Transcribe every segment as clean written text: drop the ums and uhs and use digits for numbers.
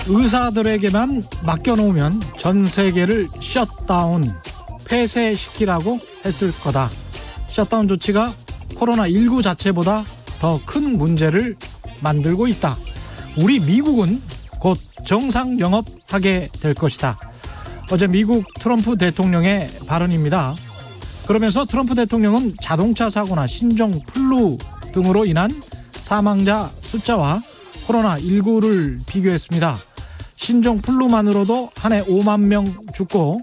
의사들에게만 맡겨놓으면 전 세계를 셧다운, 폐쇄시키라고 했을 거다. 셧다운 조치가 코로나19 자체보다 더 큰 문제를 만들고 있다. 우리 미국은 곧 정상 영업하게 될 것이다. 어제 미국 트럼프 대통령의 발언입니다. 그러면서 트럼프 대통령은 자동차 사고나 신종 플루 등으로 인한 사망자 숫자와 코로나19를 비교했습니다. 신종 플루만으로도 한 해 5만 명 죽고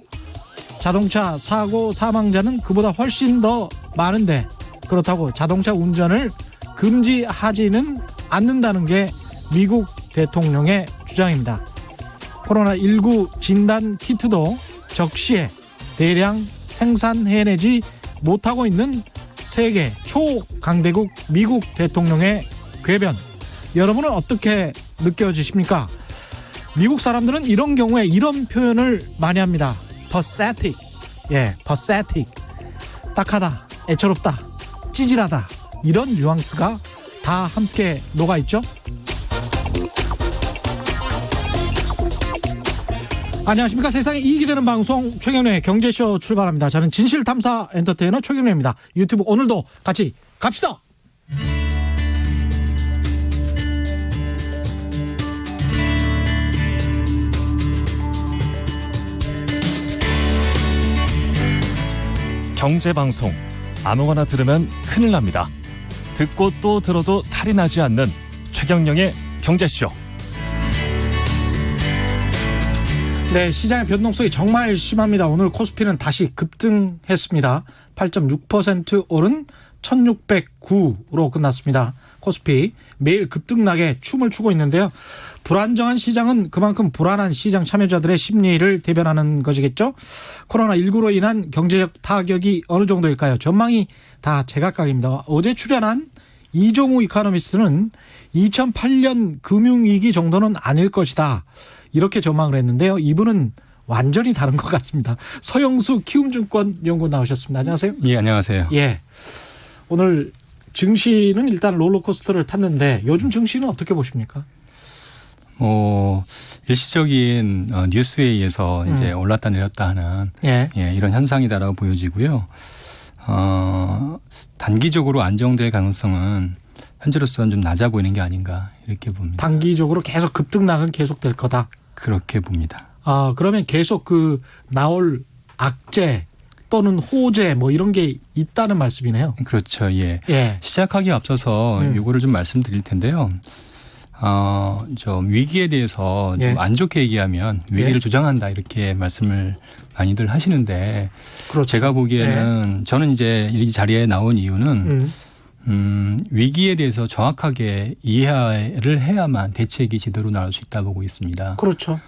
자동차 사고 사망자는 그보다 훨씬 더 많은데, 그렇다고 자동차 운전을 금지하지는 않는다는 게 미국 대통령의 주장입니다. 코로나19 진단 키트도 적시에 대량 생산해내지 못하고 있는 세계 초강대국 미국 대통령의 궤변, 여러분은 어떻게 느껴지십니까? 미국 사람들은 이런 경우에 이런 표현을 많이 합니다. pathetic. pathetic. 딱하다, 애처롭다, 찌질하다, 이런 뉘앙스가 다 함께 녹아있죠. 안녕하십니까. 세상에 이익이 되는 방송 최경련의 경제쇼 출발합니다. 저는 진실탐사 엔터테이너 최경련입니다. 유튜브 오늘도 같이 갑시다. 경제방송 아무거나 들으면 큰일 납니다. 듣고 또 들어도 탈이 나지 않는 최경영의 경제쇼. 네, 시장의 변동성이 정말 심합니다. 오늘 코스피는 다시 급등했습니다. 8.6% 오른 1609로 끝났습니다. 코스피 매일 급등락에 춤을 추고 있는데요. 불안정한 시장은 그만큼 불안한 시장 참여자들의 심리를 대변하는 것이겠죠. 코로나19로 인한 경제적 타격이 어느 정도일까요? 전망이 다 제각각입니다. 어제 출연한 이종우 이코노미스트는 2008년 금융위기 정도는 아닐 것이다, 이렇게 전망을 했는데요. 이분은 완전히 다른 것 같습니다. 서영수 키움증권 연구 나오셨습니다. 안녕하세요. 예, 안녕하세요. 예. 오늘 증시는 일단 롤러코스터를 탔는데 요즘 증시는 어떻게 보십니까? 일시적인 뉴스에 의해서 이제 올랐다 내렸다 하는 이런 현상이다라고 보여지고요. 단기적으로 안정될 가능성은 현재로서는 좀 낮아 보이는 게 아닌가, 이렇게 봅니다. 단기적으로 계속 급등락은 계속될 거다. 그렇게 봅니다. 그러면 계속 나올 악재 또는 호재 뭐 이런 게 있다는 말씀이네요. 그렇죠. 예. 시작하기에 앞서서 요거를 좀 말씀드릴 텐데요. 좀 위기에 대해서 좀 안 좋게 얘기하면 위기를 조장한다, 이렇게 말씀을 많이들 하시는데, 그렇죠. 제가 보기에는 저는 이제 이 자리에 나온 이유는 위기에 대해서 정확하게 이해를 해야만 대책이 제대로 나올 수 있다 보고 있습니다. 그렇죠.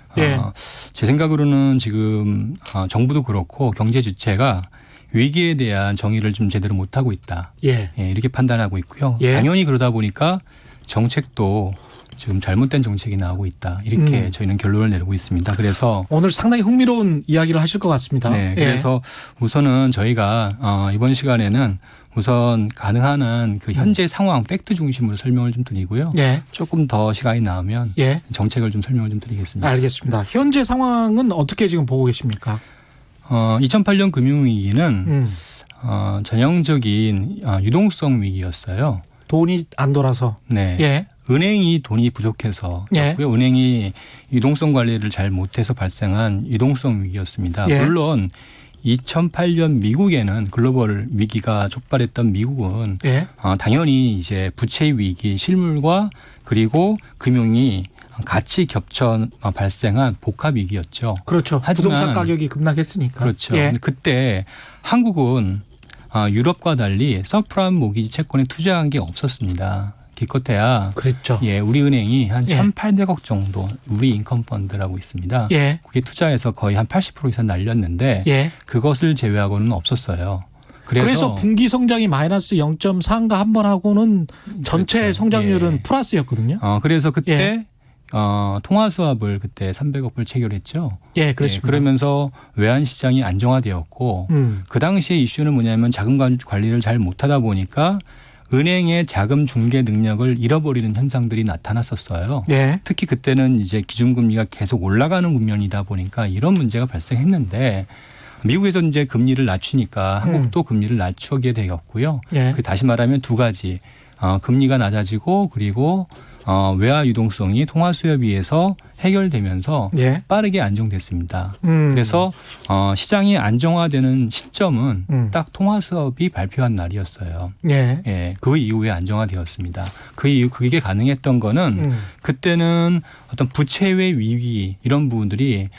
제 생각으로는 지금 정부도 그렇고 경제 주체가 위기에 대한 정의를 좀 제대로 못하고 있다. 이렇게 판단하고 있고요. 당연히 그러다 보니까 정책도 지금 잘못된 정책이 나오고 있다, 이렇게 저희는 결론을 내리고 있습니다. 그래서 오늘 상당히 흥미로운 이야기를 하실 것 같습니다. 네, 그래서 우선은 저희가 이번 시간에는 우선 가능한 한 그 현재 상황 팩트 중심으로 설명을 좀 드리고요. 조금 더 시간이 나오면 정책을 좀 설명을 좀 드리겠습니다. 알겠습니다. 현재 상황은 어떻게 지금 보고 계십니까? 2008년 금융위기는 전형적인 유동성 위기였어요. 돈이 안 돌아서. 네. 은행이 돈이 부족해서 였고요. 은행이 유동성 관리를 잘 못해서 발생한 유동성 위기였습니다. 물론 2008년 미국에는 글로벌 위기가 촉발했던 미국은 당연히 이제 부채 위기, 실물과 그리고 금융이 같이 겹쳐 발생한 복합 위기였죠. 그렇죠. 하지만 부동산 가격이 급락했으니까. 그렇죠. 그때 한국은 유럽과 달리 서프라임 모기지 채권에 투자한 게 없었습니다. 기껏해야 그랬죠. 우리 은행이 한 1,800억 정도 우리 인컴 펀드라고 있습니다. 그게 투자해서 거의 한 80% 이상 날렸는데 그것을 제외하고는 없었어요. 그래서 분기 성장이 마이너스 0.4인가 한 번 하고는 전체 그렇죠. 성장률은 플러스였거든요. 그래서 그때 통화 수합을 그때 300억 불 체결했죠. 그렇습니다. 그러면서 외환 시장이 안정화되었고 그 당시에 이슈는 뭐냐면 자금 관리를 잘 못하다 보니까 은행의 자금 중개 능력을 잃어버리는 현상들이 나타났었어요. 예. 특히 그때는 이제 기준금리가 계속 올라가는 국면이다 보니까 이런 문제가 발생했는데 미국에서 이제 금리를 낮추니까 한국도 금리를 낮추게 되었고요. 예. 다시 말하면 두 가지. 금리가 낮아지고 그리고 외화 유동성이 통화 수요에 비해서 해결되면서 예. 빠르게 안정됐습니다. 그래서 시장이 안정화되는 시점은 딱 통화 수업이 발표한 날이었어요. 예. 예, 그 이후에 안정화되었습니다. 그 이후 그게 가능했던 거는 그때는 어떤 부채의 위기 이런 부분들이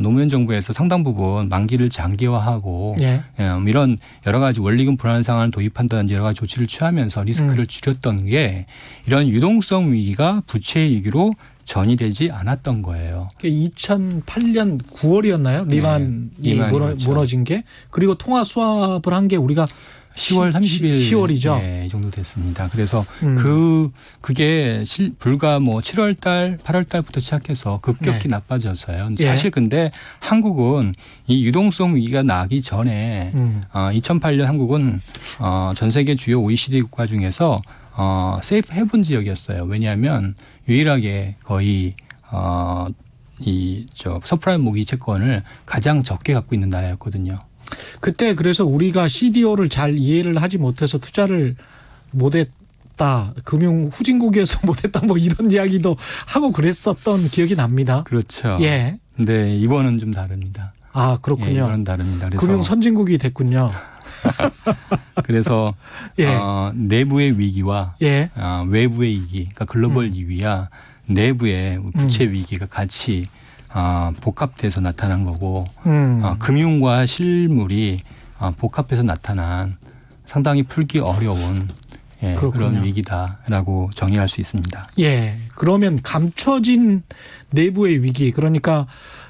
노무현 정부에서 상당 부분 만기를 장기화하고 예. 이런 여러 가지 원리금 불안 상황을 도입한다든지 여러 가지 조치를 취하면서 리스크를 줄였던 게 이런 유동성 위기가 부채 위기로 전이되지 않았던 거예요. 2008년 9월이었나요? 리만이 그렇죠. 무너진 게. 그리고 통화 수합을 한 게 우리가 10월 30일 10월이죠. 네, 이 정도 됐습니다. 그래서 그게 불과 뭐 7월 달, 8월 달부터 시작해서 급격히 나빠졌어요. 사실 근데 한국은 이 유동성 위기가 나기 전에 2008년 한국은 전 세계 주요 OECD 국가 중에서 세이프 헤븐 지역이었어요. 왜냐하면 유일하게 거의 서프라임 모기 채권을 가장 적게 갖고 있는 나라였거든요. 그때 그래서 우리가 CDO를 잘 이해를 하지 못해서 투자를 못했다. 금융 후진국이어서 못했다. 뭐 이런 이야기도 하고 그랬었던 기억이 납니다. 그렇죠. 예. 근데 이번은 좀 다릅니다. 아, 그렇군요. 예, 이번은 다릅니다. 그래서 금융 선진국이 됐군요. 그래서 예. 내부의 위기와 예. 외부의 위기, 그러니까 글로벌 위기와 내부의 부채 위기가 같이 복합돼서 나타난 거고 금융과 실물이 복합해서 나타난 상당히 풀기 어려운 그런 위기다라고 정의할 수 있습니다. 예. 그러면 감춰진 내부의 위기, 그러니까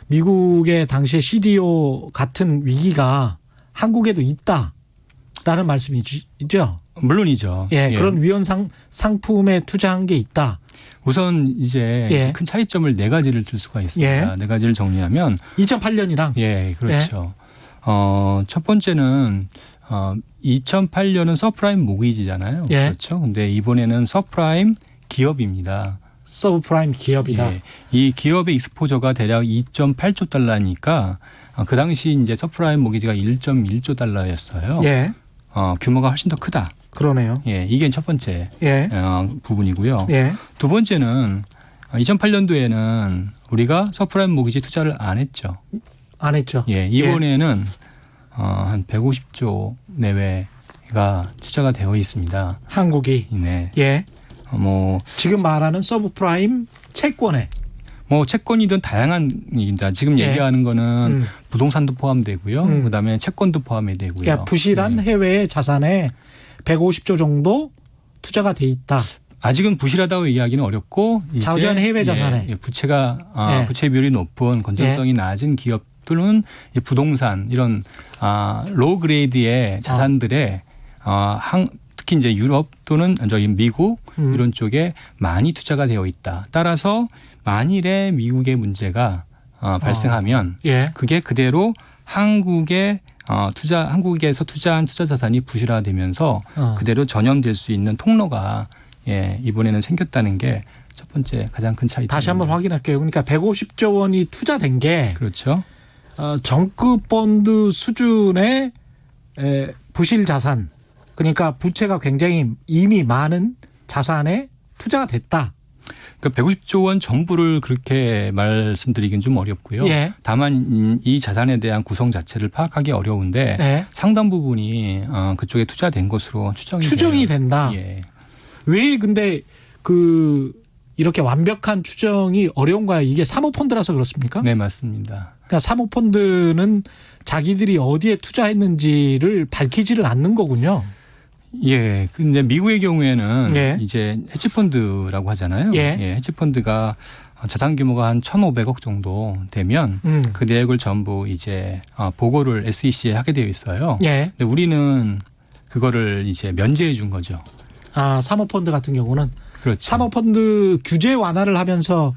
미국의 당시의 CDO 같은 위기가 한국에도 있다라는 말씀이죠? 물론이죠. 예. 그런 위험 상품에 투자한 게 있다. 우선 이제 큰 차이점을 네 가지를 들 수가 있습니다. 네 가지를 정리하면 2008년이랑 예, 그렇죠. 첫 번째는 2008년은 서프라임 모기지잖아요. 예. 그렇죠. 근데 이번에는 서프라임 기업입니다. 서브프라임 기업이다. 예. 이 기업의 익스포저가 대략 2.8조 달러니까 그 당시 이제 서프라임 모기지가 1.1조 달러였어요. 예. 규모가 훨씬 더 크다. 그러네요. 예, 이게 첫 번째 부분이고요. 예. 두 번째는 2008년도에는 우리가 서프라임 모기지 투자를 안 했죠. 안 했죠. 예, 이번에는 한 150조 내외가 투자가 되어 있습니다. 한국이. 네. 예. 뭐 지금 말하는 서브프라임 채권에. 뭐 채권이든 다양한 얘기입니다. 지금 얘기하는 거는 부동산도 포함되고요. 그다음에 채권도 포함이 되고요. 그러니까 부실한 해외의 자산에 150조 정도 투자가 돼 있다. 아직은 부실하다고 얘기하기는 어렵고 자우지한 해외 자산에 부채가 부채 비율이 높은 건전성이 낮은 기업들은 부동산 이런 로우 그레이드의 자산들에 특히 이제 유럽 또는 저기 미국 이런 쪽에 많이 투자가 되어 있다. 따라서 만일에 미국의 문제가 발생하면 그게 그대로 한국에서 투자한 투자 자산이 부실화되면서 그대로 전염될 수 있는 통로가 이번에는 생겼다는 게 첫 번째 가장 큰 차이입니다. 다시 한번 확인할게요. 그러니까 150조 원이 투자된 게 그렇죠. 정급 펀드 수준의 부실 자산, 그러니까 부채가 굉장히 이미 많은 자산에 투자가 됐다. 그러니까 150조 원 전부를 그렇게 말씀드리긴 좀 어렵고요. 예. 다만 이 자산에 대한 구성 자체를 파악하기 어려운데 상당 부분이 그쪽에 투자된 것으로 추정이 된다. 예. 왜 근데 이렇게 완벽한 추정이 어려운가요? 이게 사모펀드라서 그렇습니까? 네, 맞습니다. 그러니까 사모펀드는 자기들이 어디에 투자했는지를 밝히지를 않는 거군요. 예. 근데 미국의 경우에는 이제 헤지펀드라고 하잖아요. 헤지펀드가 자산 규모가 한 1,500억 정도 되면 그 내역을 전부 이제 보고를 SEC에 하게 되어 있어요. 근데 우리는 그거를 이제 면제해 준 거죠. 사모펀드 같은 경우는 그렇죠. 사모펀드 규제 완화를 하면서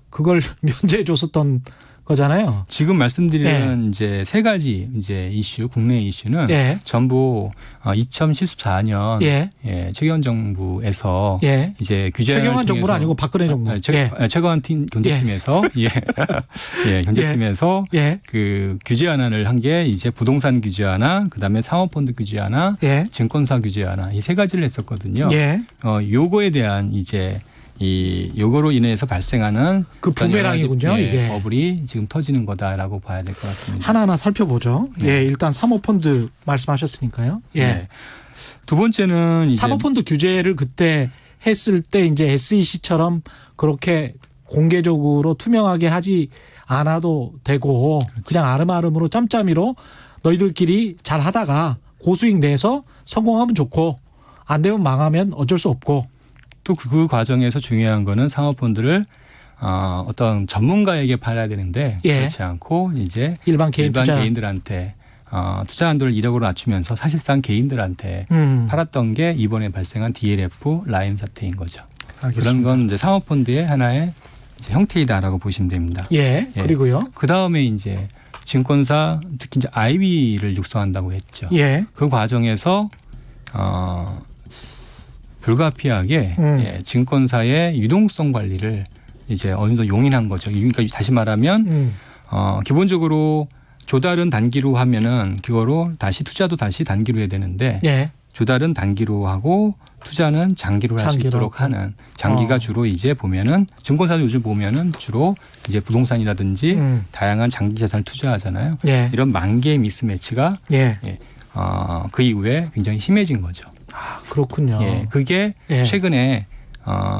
그걸 면제해 줬었던 거잖아요. 지금 말씀드리는 이제 세 가지 이제 이슈, 국내 이슈는 전부 2014년 최경환 정부에서 이제 규제안을 최경환 정부는 아니고 박근혜 정부. 최경환 경제팀에서 경제팀에서 그 규제안을 한 게 이제 부동산 규제안화, 그다음에 사모펀드 규제안화, 증권사 규제안화 이 세 가지를 했었거든요. 요거에 대한 이제 요거로 인해서 발생하는 그 부메랑이군요. 이게 버블이 지금 터지는 거다라고 봐야 될 것 같습니다. 하나하나 살펴보죠. 일단 사모펀드 말씀하셨으니까요. 두 번째는 이제 사모펀드 규제를 그때 했을 때 이제 SEC처럼 그렇게 공개적으로 투명하게 하지 않아도 되고 그냥 아름아름으로 짬짬이로 너희들끼리 잘 하다가 고수익 내서 성공하면 좋고 안 되면 망하면 어쩔 수 없고 또 그 과정에서 중요한 거는 사모펀드를 어떤 전문가에게 팔아야 되는데 그렇지 않고 이제 일반 개인들한테 투자 한도를 1억으로 낮추면서 사실상 개인들한테 팔았던 게 이번에 발생한 DLF 라임 사태인 거죠. 알겠습니다. 그런 건 이제 사모펀드의 하나의 이제 형태이다라고 보시면 됩니다. 그리고요. 그 다음에 이제 증권사 특히 이제 IB를 육성한다고 했죠. 그 과정에서 불가피하게 증권사의 유동성 관리를 이제 어느 정도 용인한 거죠. 그러니까 다시 말하면 기본적으로 조달은 단기로 하면은 그거로 다시 투자도 다시 단기로 해야 되는데 조달은 단기로 하고 투자는 장기로 할 수 있도록 하는 장기가 주로 이제 보면은 증권사도 요즘 보면은 주로 이제 부동산이라든지 다양한 장기 자산을 투자하잖아요. 이런 만개의 미스매치가 그 이후에 굉장히 심해진 거죠. 아, 그렇군요. 그게 최근에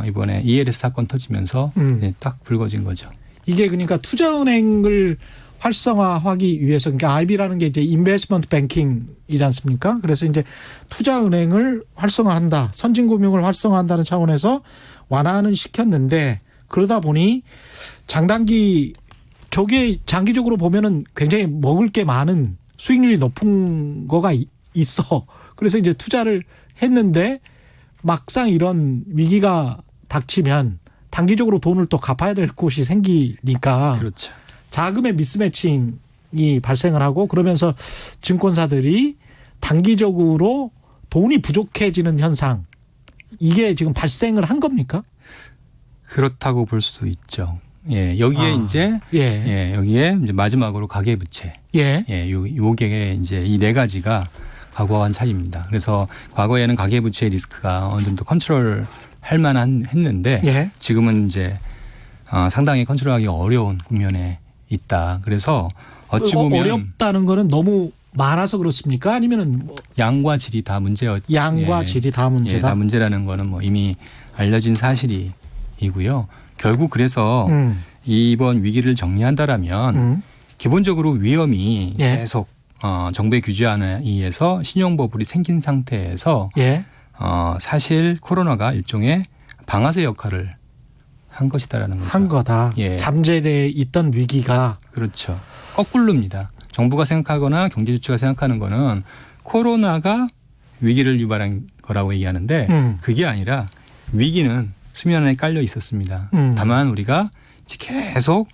이번에 ELS 사건 터지면서 딱 불거진 거죠. 이게 그러니까 투자은행을 활성화하기 위해서 그러니까 IB라는 게 이제 인베스트먼트 뱅킹이지 않습니까? 그래서 이제 투자은행을 활성화한다, 선진금융을 활성화한다는 차원에서 완화는 시켰는데 그러다 보니 장단기 저게 장기적으로 보면은 굉장히 먹을 게 많은 수익률이 높은 거가 있어. 그래서 이제 투자를 했는데 막상 이런 위기가 닥치면 단기적으로 돈을 또 갚아야 될 곳이 생기니까 그렇죠. 자금의 미스매칭이 발생을 하고 그러면서 증권사들이 단기적으로 돈이 부족해지는 현상 이게 지금 발생을 한 겁니까? 그렇다고 볼 수 있죠. 여기에 이제 여기에 이제 마지막으로 가계부채. 요게 이제 이 네 가지가 과거와는 차이입니다. 그래서 과거에는 가계부채의 리스크가 어느 정도 컨트롤 할 만한 했는데 지금은 이제 상당히 컨트롤하기 어려운 국면에 있다. 그래서 어찌 보면 어렵다는 거는 너무 많아서 그렇습니까? 아니면은 뭐 양과 질이 다 문제였. 양과 질이 다 문제다. 다 문제라는 거는 뭐 이미 알려진 사실이고요. 결국 그래서 이번 위기를 정리한다라면 기본적으로 위험이 계속 정부의 규제안에 의해서 신용버블이 생긴 상태에서 사실 코로나가 일종의 방아쇠 역할을 한 것이다라는 거죠. 한 거다. 잠재돼 있던 위기가. 그렇죠. 거꾸로입니다. 정부가 생각하거나 경제주체가 생각하는 거는 코로나가 위기를 유발한 거라고 얘기하는데 그게 아니라 위기는 수면 안에 깔려 있었습니다. 다만 우리가 계속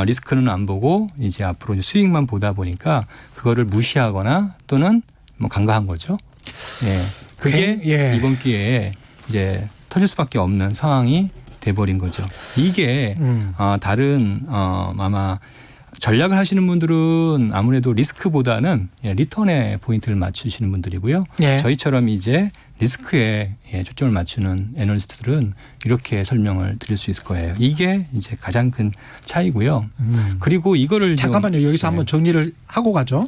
리스크는 안 보고 이제 앞으로 수익만 보다 보니까 그거를 무시하거나 또는 뭐 간과한 거죠. 그게 이번 기회에 이제 터질 수밖에 없는 상황이 돼버린 거죠. 이게 다른 아마 전략을 하시는 분들은 아무래도 리스크보다는 리턴에 포인트를 맞추시는 분들이고요. 저희처럼 이제 리스크에 초점을 맞추는 애널리스트들은 이렇게 설명을 드릴 수 있을 거예요. 이게 이제 가장 큰 차이고요. 그리고 이거를 잠깐만요. 여기서 한번 정리를 하고 가죠.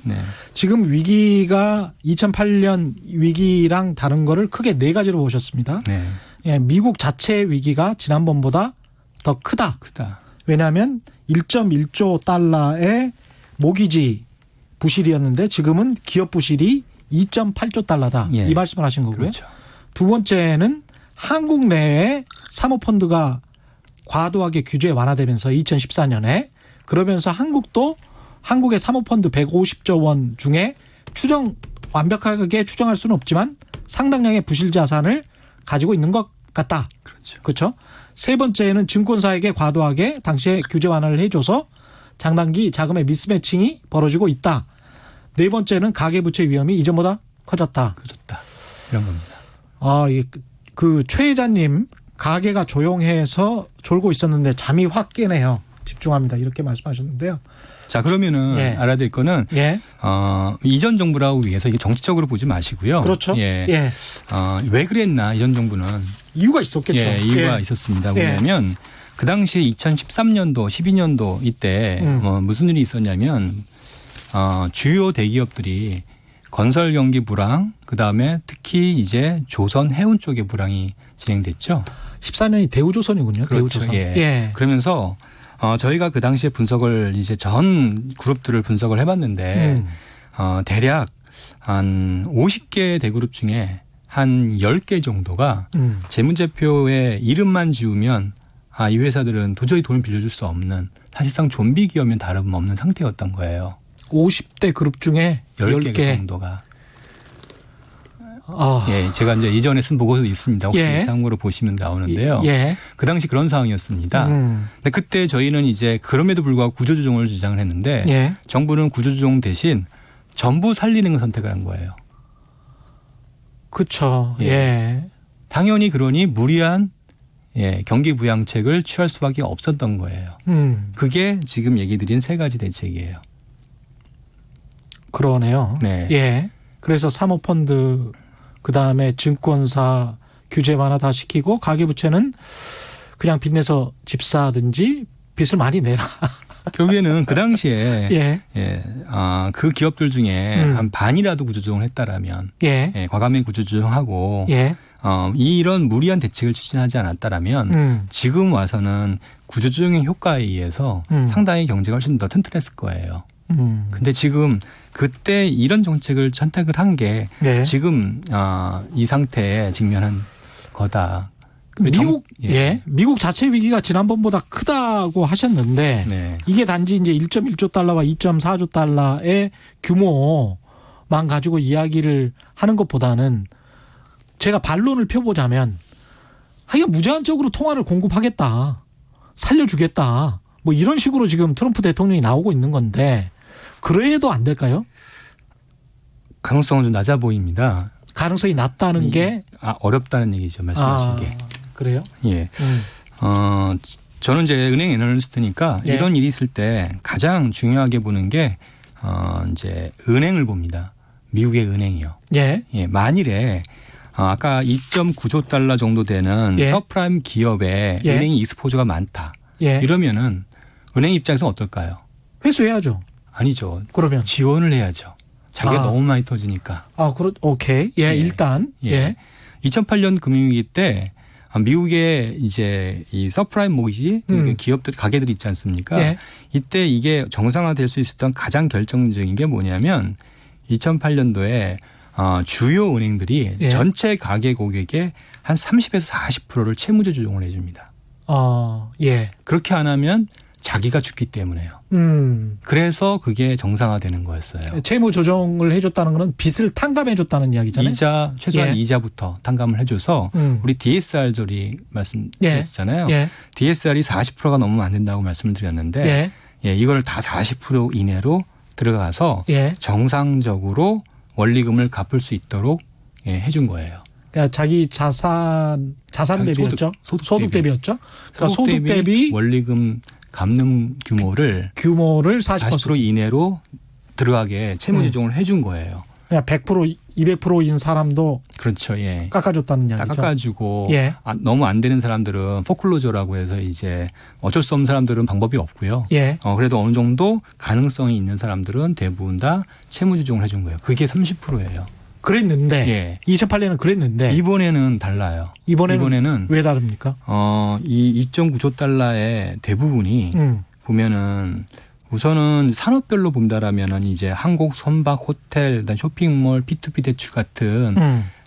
지금 위기가 2008년 위기랑 다른 거를 크게 네 가지로 보셨습니다. 미국 자체의 위기가 지난번보다 더 크다. 왜냐하면 1.1조 달러의 모기지 부실이었는데 지금은 기업 부실이 2.8조 달러다. 이 말씀을 하신 거고요. 그렇죠. 두 번째는 한국 내에 사모펀드가 과도하게 규제 완화되면서 2014년에 그러면서 한국의 사모펀드 150조 원 중에 완벽하게 추정할 수는 없지만 상당량의 부실 자산을 가지고 있는 것 같다. 그렇죠. 세 번째는 증권사에게 과도하게 당시에 규제 완화를 해줘서 장단기 자금의 미스매칭이 벌어지고 있다. 네 번째는 가계부채 위험이 이전보다 커졌다. 이런 겁니다. 그 최 회장님 가계가 조용해서 졸고 있었는데 잠이 확 깨네요. 집중합니다. 이렇게 말씀하셨는데요. 자, 그러면은 예. 알아야 될 거는 예. 이전 정부라고 위해서 이게 정치적으로 보지 마시고요. 그렇죠. 예. 예. 왜 그랬나 이전 정부는 이유가 있었겠죠. 예, 이유가 예. 있었습니다. 뭐냐면 그 당시에 2013년도, 12년도 이때 무슨 일이 있었냐면 주요 대기업들이 건설 경기 불황, 그다음에 특히 이제 조선 해운 쪽의 불황이 진행됐죠. 14년이 대우조선이군요. 그렇죠. 대우조선. 예. 예. 그러면서 저희가 그 당시에 분석을 이제 전 그룹들을 분석을 해봤는데 대략 한 50개 대그룹 중에 한 10개 정도가 재무제표에 이름만 지우면 이 회사들은 도저히 돈을 빌려줄 수 없는 사실상 좀비 기업이면 다름없는 상태였던 거예요. 50대 그룹 중에 10개 정도가. 아. 예, 제가 이제 이전에 쓴 보고서 있습니다. 혹시 예. 참고로 보시면 나오는데요. 예. 그 당시 그런 상황이었습니다. 근데 그때 저희는 이제 그럼에도 불구하고 구조조정을 주장을 했는데 예. 정부는 구조조정 대신 전부 살리는 걸 선택을 한 거예요. 그렇죠. 예. 예. 당연히 그러니 무리한 경기 부양책을 취할 수밖에 없었던 거예요. 그게 지금 얘기 드린 세 가지 대책이에요. 그러네요. 네. 예. 그래서 사모펀드 그다음에 증권사 규제 완화 다 시키고 가계부채는 그냥 빚내서 집 사든지 빚을 많이 내라. 결국에는 그 당시에 예. 그 기업들 중에 한 반이라도 구조조정을 했다라면 예. 과감히 구조조정하고 예. 이런 무리한 대책을 추진하지 않았다라면 지금 와서는 구조조정의 효과에 의해서 상당히 경제가 훨씬 더 튼튼했을 거예요. 근데 지금 그때 이런 정책을 선택을 한 게 예. 지금 이 상태에 직면한 거다. 미국 자체 위기가 지난번보다 크다고 하셨는데 네. 이게 단지 이제 1.1조 달러와 2.4조 달러의 규모만 가지고 이야기를 하는 것보다는 제가 반론을 펴보자면 하여간 무제한적으로 통화를 공급하겠다. 살려주겠다. 뭐 이런 식으로 지금 트럼프 대통령이 나오고 있는 건데 그래도 안 될까요? 가능성은 좀 낮아 보입니다. 가능성이 낮다는 게 어렵다는 얘기죠. 말씀하신 게. 그래요? 예. 저는 이제 은행 애널리스트니까 예. 이런 일이 있을 때 가장 중요하게 보는 게 이제 은행을 봅니다. 미국의 은행이요. 예. 예. 만일에 아까 2.9조 달러 정도 되는 예. 서프라임 기업에 예. 은행이 익스포저가 많다. 예. 이러면은 은행 입장에서 어떨까요? 회수해야죠. 아니죠. 그러면 지원을 해야죠. 자기가 너무 많이 터지니까. 오케이. 예, 일단. 예. 2008년 금융위기 때 미국의 이제 이 서프라임 모기지 기업들 가게들이 있지 않습니까? 예. 이때 이게 정상화될 수 있었던 가장 결정적인 게 뭐냐면 2008년도에 주요 은행들이 예. 전체 가계 고객의 한 30에서 40%를 채무제 조정을 해줍니다. 예. 그렇게 안 하면 자기가 죽기 때문에요. 그래서 그게 정상화되는 거였어요. 채무 조정을 해줬다는 거는 빚을 탕감해줬다는 이야기잖아요. 이자 최소한 예. 이자부터 탕감을 해줘서 우리 DSR 조리 말씀드렸잖아요. 예. DSR이 40%가 넘으면 안 된다고 말씀을 드렸는데 이걸 다 40% 이내로 들어가서 정상적으로 원리금을 갚을 수 있도록 해준 거예요. 그러니까 자기 자산 대비였죠. 소득 대비였죠. 그러니까 소득 대비 원리금 갚는 규모를 40% 이내로 들어가게 채무 조정을 해준 거예요. 그냥 100% 200%인 사람도 그렇죠. 예. 깎아줬다는 이야기죠. 깎아주고 너무 안 되는 사람들은 포클로저라고 해서 이제 어쩔 수 없는 사람들은 방법이 없고요. 그래도 어느 정도 가능성이 있는 사람들은 대부분 다 채무 조정을 해준 거예요. 그게 30%예요. 그랬는데 2008년은 그랬는데 이번에는 달라요. 이번에는 왜 다릅니까? 이 2.9조 달러의 대부분이 보면은 우선은 산업별로 본다라면은 이제 항공, 선박, 호텔, 그다음 쇼핑몰, P2P 대출 같은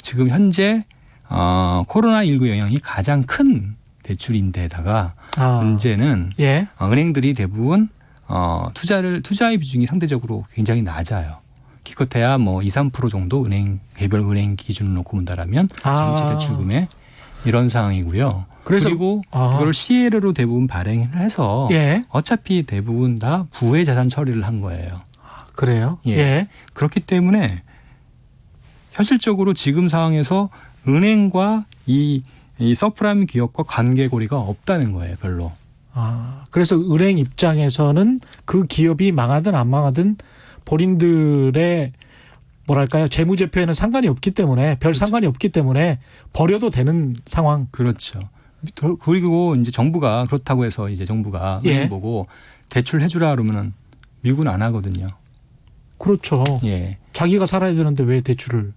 지금 현재 코로나19 영향이 가장 큰 대출인데다가 문제는 은행들이 대부분 투자의 비중이 상대적으로 굉장히 낮아요. 기껏해야 뭐 2, 3% 정도 개별 은행 기준으로 놓고 본다라면 전체 대출금의 이런 상황이고요. 그리고 그걸 CL로 대부분 발행을 해서 예. 어차피 대부분 다 부의 자산 처리를 한 거예요. 그래요? 예. 예. 그렇기 때문에 현실적으로 지금 상황에서 은행과 이 서프라임 기업과 관계고리가 없다는 거예요, 별로. 그래서 은행 입장에서는 그 기업이 망하든 안 망하든 본인들의 뭐랄까요, 재무제표에는 상관이 없기 때문에 별 그렇죠. 상관이 없기 때문에 버려도 되는 상황. 그렇죠. 그리고 이제 정부가 그렇다고 해서 이제 정부가 예. 은행 보고 대출 해주라 그러면은 미국은 안 하거든요. 그렇죠. 예. 자기가 살아야 되는데 왜 대출을.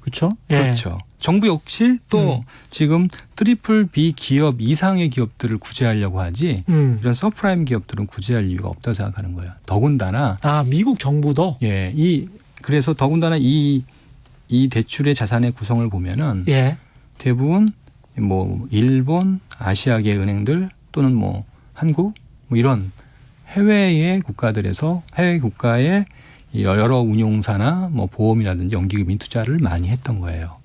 그렇죠? 예. 그렇죠. 정부 역시 또 지금 트리플 B 기업 이상의 기업들을 구제하려고 하지 이런 서프라임 기업들은 구제할 이유가 없다고 생각하는 거예요. 더군다나 미국 정부도 예, 그래서 더군다나 이 대출의 자산의 구성을 보면은 예. 대부분 뭐 일본, 아시아계 은행들 또는 뭐 한국 뭐 이런 해외의 국가들에서 해외 국가의 여러 운용사나 뭐 보험이라든지 연기금이 투자를 많이 했던 거예요.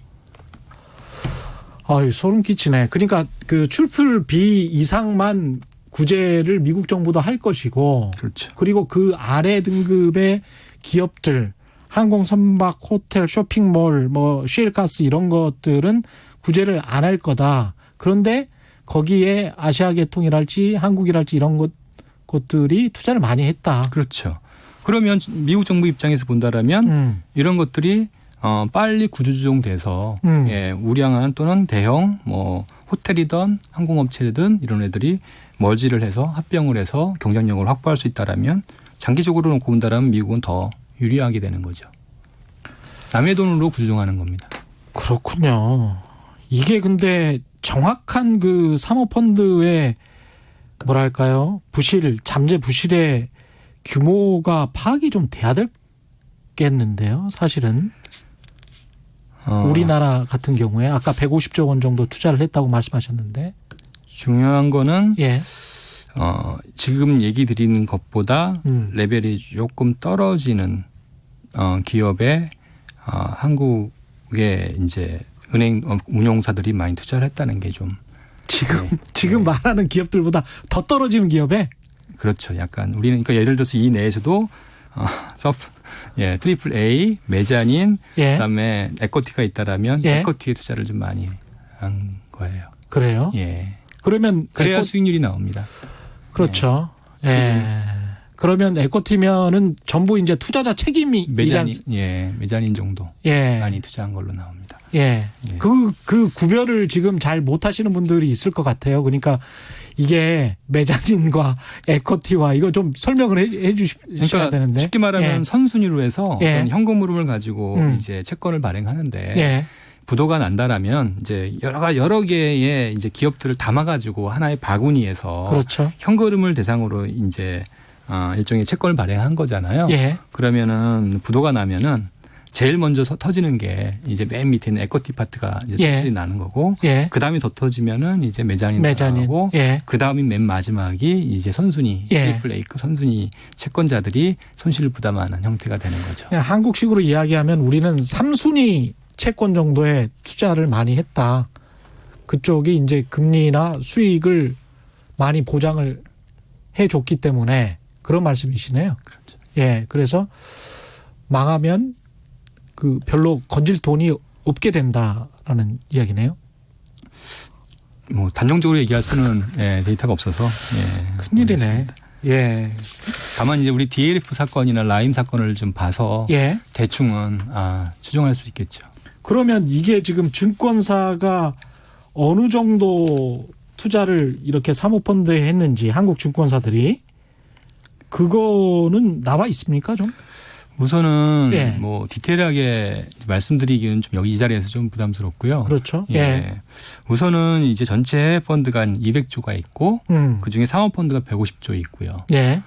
소름 끼치네. 그러니까 그 트리플 B 이상만 구제를 미국 정부도 할 것이고, 그렇죠. 그리고 그 아래 등급의 기업들, 항공, 선박, 호텔, 쇼핑몰, 뭐 셰일가스 이런 것들은 구제를 안 할 거다. 그런데 거기에 아시아계통이랄지 한국이랄지 이런 것들이 투자를 많이 했다. 그렇죠. 그러면 미국 정부 입장에서 본다라면 이런 것들이 빨리 구조조정돼서 예, 우량한 또는 대형 뭐 호텔이든 항공업체든 이런 애들이 머지를 해서 합병을 해서 경쟁력을 확보할 수 있다라면 장기적으로 놓고 본다라면 미국은 더 유리하게 되는 거죠. 남의 돈으로 구조조정하는 겁니다. 그렇군요. 이게 근데 정확한 그 사모펀드의 뭐랄까요, 잠재 부실의 규모가 파악이 좀 돼야 되겠는데요, 사실은. 우리나라 같은 경우에 아까 150조 원 정도 투자를 했다고 말씀하셨는데. 중요한 거는 예. 지금 얘기 드린 것보다 레벨이 조금 떨어지는 기업에 한국의 이제 은행 운용사들이 많이 투자를 했다는 게 좀 지금 말하는 기업들보다 더 떨어지는 기업에. 그렇죠. 약간 우리는 그러니까 예를 들어서 이 내에서도 트리플 A, 메자닌, 예. 그다음에 에쿼티가 있다라면 예. 에쿼티에 투자를 좀 많이 한 거예요. 그래요? 예. 그러면 그래야 수익률이 나옵니다. 그렇죠. 예. 그러면 에쿼티면은 전부 이제 투자자 책임이 메자닌 정도 예. 많이 투자한 걸로 나옵니다. 예. 그 구별을 지금 잘 못 하시는 분들이 있을 것 같아요. 그러니까 이게 메자닌과 에쿼티와 이거 좀 설명을 해 주셔야 되는데. 쉽게 말하면 선순위로 해서 예. 어떤 현금 흐름을 가지고 이제 채권을 발행하는데 예. 부도가 난다라면 이제 여러 개의 이제 기업들을 담아가지고 하나의 바구니에서 그렇죠. 현금 흐름을 대상으로 이제 일종의 채권을 발행한 거잖아요. 예. 그러면은 부도가 나면은 제일 먼저 터지는 게 이제 맨 밑에 있는 에쿼티 파트가 이제 수술이 나는 거고, 예. 그 다음에 더 터지면은 이제 메자닌 나가고, 예. 그 다음이 맨 마지막이 이제 선순위, 트리플 A급 선순위 채권자들이 손실을 부담하는 형태가 되는 거죠. 한국식으로 이야기하면 우리는 3순위 채권 정도의 투자를 많이 했다. 그쪽이 이제 금리나 수익을 많이 보장을 해줬기 때문에 그런 말씀이시네요. 그렇죠. 예, 그래서 망하면 그 별로 건질 돈이 없게 된다라는 이야기네요. 뭐 단정적으로 얘기할 수는 데이터가 없어서 큰일이네. 모르겠습니다. 예. 다만 이제 우리 DLF 사건이나 라임 사건을 좀 봐서 예. 대충은 추정할 수 있겠죠. 그러면 이게 지금 증권사가 어느 정도 투자를 이렇게 사모펀드에 했는지 한국 증권사들이 그거는 나와 있습니까 좀? 우선은 뭐 디테일하게 말씀드리기는 좀 여기 이 자리에서 좀 부담스럽고요. 그렇죠. 예. 우선은 이제 전체 펀드가 한 200조가 있고 그중에 사모펀드가 150조 있고요. 예.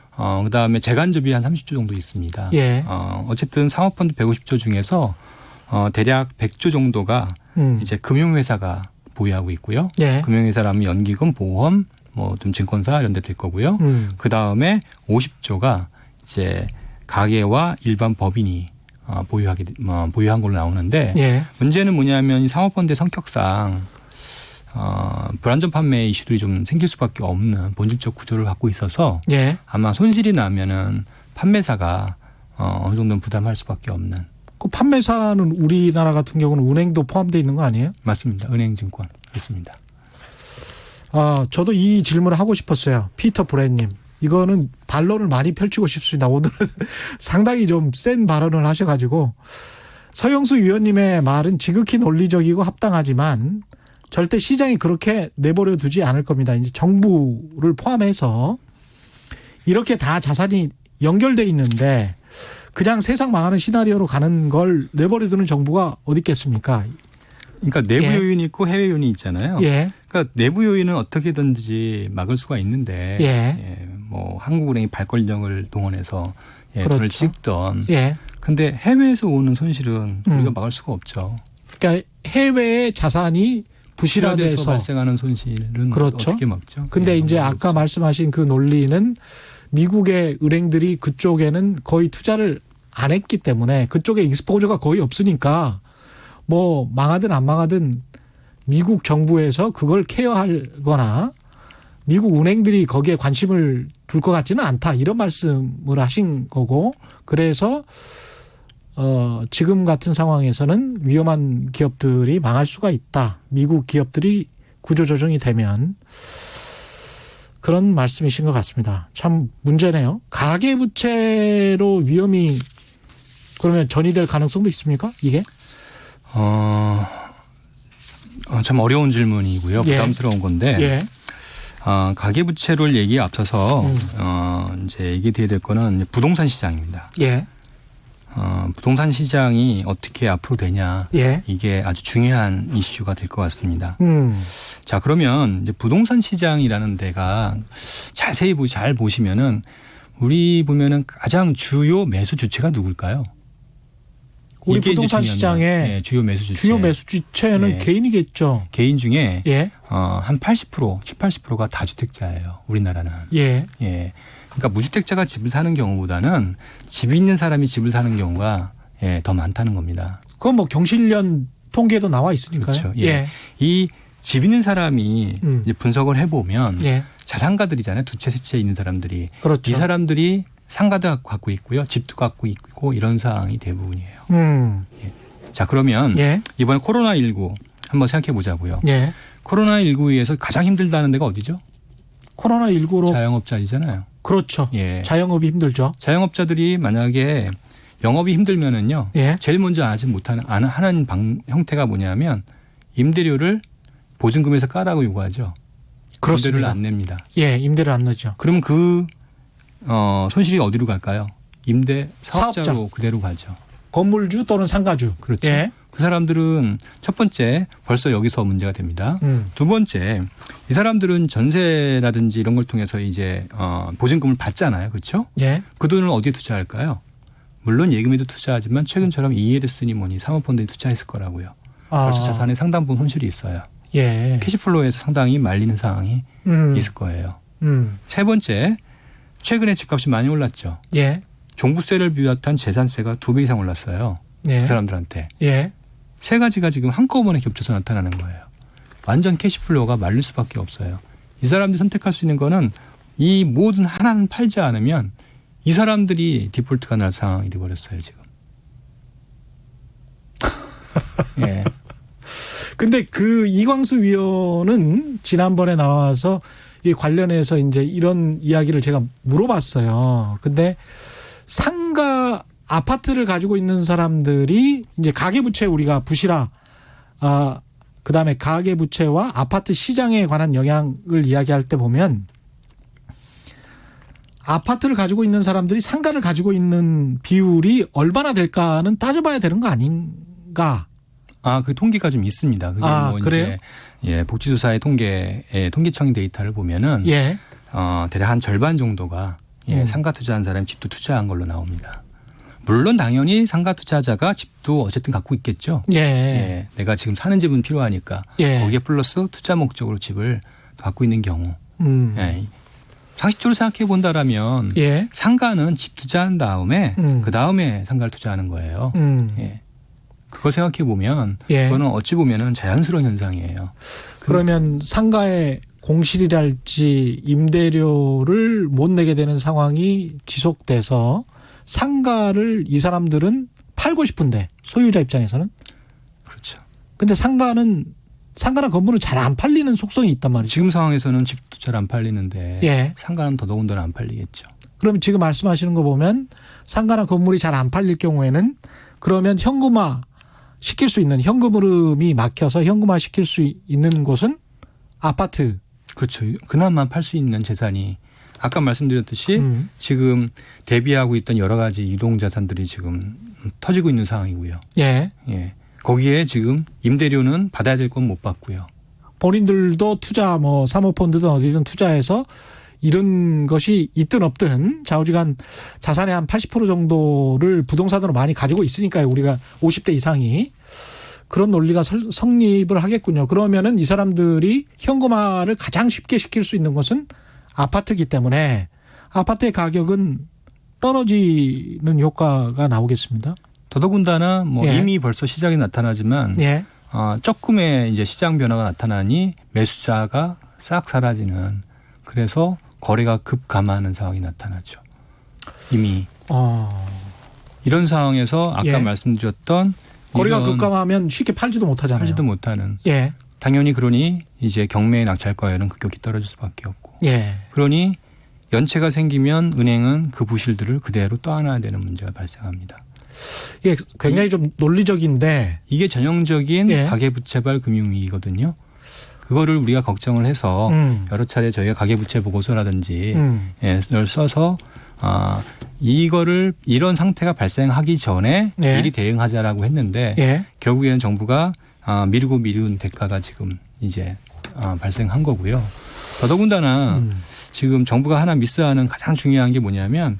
그다음에 재간접이 한 30조 정도 있습니다. 예. 어쨌든 사모펀드 150조 중에서 대략 100조 정도가 이제 금융회사가 보유하고 있고요. 예. 금융회사라면 연기금, 보험, 뭐 좀 증권사 이런 데 될 거고요. 그다음에 50조가 이제 가계와 일반 법인이 보유한 걸로 나오는데 예. 문제는 뭐냐면 이 사모펀드의 성격상 불안전 판매 이슈들이 좀 생길 수밖에 없는 본질적 구조를 갖고 있어서 예. 아마 손실이 나면은 판매사가 어느 정도는 부담할 수밖에 없는. 그 판매사는 우리나라 같은 경우는 은행도 포함되어 있는 거 아니에요? 맞습니다. 은행증권 그렇습니다. 저도 이 질문을 하고 싶었어요. 피터 브랜님. 이거는 반론을 많이 펼치고 싶습니다. 오늘은 상당히 좀 센 발언을 하셔가지고 서영수 위원님의 말은 지극히 논리적이고 합당하지만 절대 시장이 그렇게 내버려 두지 않을 겁니다. 이제 정부를 포함해서 이렇게 다 자산이 연결돼 있는데 그냥 세상 망하는 시나리오로 가는 걸 내버려 두는 정부가 어디 있겠습니까? 그러니까 내부 요인이 있고 해외 요인이 있잖아요. 예. 그러니까 내부 요인은 어떻게든지 막을 수가 있는데 예. 뭐 한국은행이 발권력을 동원해서 그렇죠. 돈을 찍던. 예. 근데 해외에서 오는 손실은 우리가 막을 수가 없죠. 그러니까 해외의 자산이 부실화돼서 발생하는 손실은 그렇죠. 어떻게 막죠? 근데 이제 아까 말씀하신 그 논리는 미국의 은행들이 그쪽에는 거의 투자를 안 했기 때문에 그쪽에 익스포저가 거의 없으니까 뭐 망하든 안 망하든 미국 정부에서 그걸 케어하거나 미국 은행들이 거기에 관심을 둘 것 같지는 않다 이런 말씀을 하신 거고 그래서 지금 같은 상황에서는 위험한 기업들이 망할 수가 있다. 미국 기업들이 구조조정이 되면 그런 말씀이신 것 같습니다. 참 문제네요. 가계부채로 위험이 그러면 전이될 가능성도 있습니까? 이게? 참 어려운 질문이고요. 부담스러운 건데. 예. 가계부채를 얘기에 앞서서 이제 얘기해야 될 거는 부동산 시장입니다. 예. 부동산 시장이 어떻게 앞으로 되냐. 예. 이게 아주 중요한 이슈가 될 것 같습니다. 자, 그러면 이제 부동산 시장이라는 데가 자세히 잘 보시면은 우리 보면은 가장 주요 매수 주체가 누굴까요? 우리 부동산 시장의 주요 매수 주체. 주요 매수 주체는 개인이겠죠. 개인 중에 예. 한 80%, 70~80%가 다주택자예요. 우리나라는. 예. 예. 그러니까 무주택자가 집을 사는 경우보다는 집 있는 사람이 집을 사는 경우가 더 많다는 겁니다. 그건 뭐 경실련 통계도 나와 있으니까요. 그렇죠. 예. 이 집 있는 사람이 이제 분석을 해보면 자산가들이잖아요. 두 채, 세 채 있는 사람들이. 그렇죠. 이 사람들이 상가도 갖고 있고요. 집도 갖고 있고 이런 상황이 대부분이에요. 예. 자, 그러면 이번에 코로나19 한번 생각해 보자고요. 예. 코로나19에서 가장 힘들다는 데가 어디죠? 코로나19로 자영업자이잖아요. 그렇죠. 예. 자영업이 힘들죠. 자영업자들이 만약에 영업이 힘들면은요. 제일 먼저 하는 형태가 뭐냐면 임대료를 보증금에서 까라고 요구하죠. 그렇습니다. 임대료를 안 냅니다. 예, 임대를 안 내죠. 그러면 그 손실이 어디로 갈까요? 임대 사업자로 사업자. 그대로 가죠. 건물주 또는 상가주. 그렇죠. 예. 그 사람들은 첫 번째 벌써 여기서 문제가 됩니다. 두 번째 이 사람들은 전세라든지 이런 걸 통해서 이제 보증금을 받잖아요. 그렇죠? 예. 그 돈을 어디에 투자할까요? 물론 예금에도 투자하지만 최근처럼 ELS니 뭐니 사모펀드에 투자했을 거라고요. 벌써 자산에 상당 부분 손실이 있어요. 예. 캐시플로우에서 상당히 말리는 상황이 있을 거예요. 세 번째, 최근에 집값이 많이 올랐죠. 예. 종부세를 비롯한 재산세가 2배 이상 올랐어요. 예. 그 사람들한테. 예. 세 가지가 지금 한꺼번에 겹쳐서 나타나는 거예요. 완전 캐시플로우가 말릴 수밖에 없어요. 이 사람들이 선택할 수 있는 거는 이 모든 하나는 팔지 않으면 이 사람들이 디폴트가 날 상황이 돼버렸어요, 지금. 예. 근데 그 이광수 위원은 지난번에 나와서 이 관련해서 이제 이런 이야기를 제가 물어봤어요. 근데 상가 아파트를 가지고 있는 사람들이 이제 가계부채 우리가 부실화, 그다음에 가계부채와 아파트 시장에 관한 영향을 이야기할 때 보면 아파트를 가지고 있는 사람들이 상가를 가지고 있는 비율이 얼마나 될까는 따져봐야 되는 거 아닌가? 그 통계가 좀 있습니다. 그게 뭐 그래요? 이제 복지조사의 통계청 데이터를 보면은 대략 한 절반 정도가 상가 투자한 사람이 집도 투자한 걸로 나옵니다. 물론 당연히 상가 투자자가 집도 어쨌든 갖고 있겠죠. 내가 지금 사는 집은 필요하니까 거기에 플러스 투자 목적으로 집을 갖고 있는 경우. 상식적으로 생각해 본다라면 상가는 집 투자한 다음에 그 다음에 상가를 투자하는 거예요. 그거 생각해 보면 예. 그거는 어찌 보면은 자연스러운 현상이에요. 그러면 상가의 공실이랄지 임대료를 못 내게 되는 상황이 지속돼서 상가를 이 사람들은 팔고 싶은데 소유자 입장에서는 그렇죠. 근데 상가나 건물은 잘 안 팔리는 속성이 있단 말이죠. 지금 상황에서는 집도 잘 안 팔리는데 예. 상가는 더더군다나 안 팔리겠죠. 그러면 지금 말씀하시는 거 보면 상가나 건물이 잘 안 팔릴 경우에는 그러면 현금화 시킬 수 있는 현금 흐름이 막혀서 현금화 시킬 수 있는 곳은 아파트. 그렇죠. 그나마 팔 수 있는 재산이 아까 말씀드렸듯이 지금 대비하고 있던 여러 가지 유동 자산들이 지금 터지고 있는 상황이고요. 예. 예. 거기에 지금 임대료는 받아야 될 건 못 받고요. 본인들도 투자 뭐 사모펀드든 어디든 투자해서 이런 것이 있든 없든 좌우지간 자산의 한 80% 정도를 부동산으로 많이 가지고 있으니까요. 우리가 50대 이상이. 그런 논리가 성립을 하겠군요. 그러면은 이 사람들이 현금화를 가장 쉽게 시킬 수 있는 것은 아파트이기 때문에 아파트의 가격은 떨어지는 효과가 나오겠습니다. 더더군다나 뭐 예. 이미 벌써 시작이 나타나지만 예. 조금의 이제 시장 변화가 나타나니 매수자가 싹 사라지는 그래서 거래가 급감하는 상황이 나타나죠. 이미 이런 상황에서 아까 예. 말씀드렸던 거래가 급감하면 쉽게 팔지도 못하잖아요. 팔지도 못하는. 예. 당연히 그러니 이제 경매의 낙찰가율은 급격히 떨어질 수밖에 없고. 예. 그러니 연체가 생기면 은행은 그 부실들을 그대로 떠안아야 되는 문제가 발생합니다. 예, 굉장히 좀 논리적인데 이게 전형적인 예. 가계부채발 금융위기거든요. 그거를 우리가 걱정을 해서 여러 차례 저희가 가계부채 보고서라든지 를 써서 이런 상태가 발생하기 전에 예. 미리 대응하자라고 했는데 예. 결국에는 정부가 미루고 미룬 대가가 지금 이제 발생한 거고요. 더더군다나 지금 정부가 하나 미스하는 가장 중요한 게 뭐냐면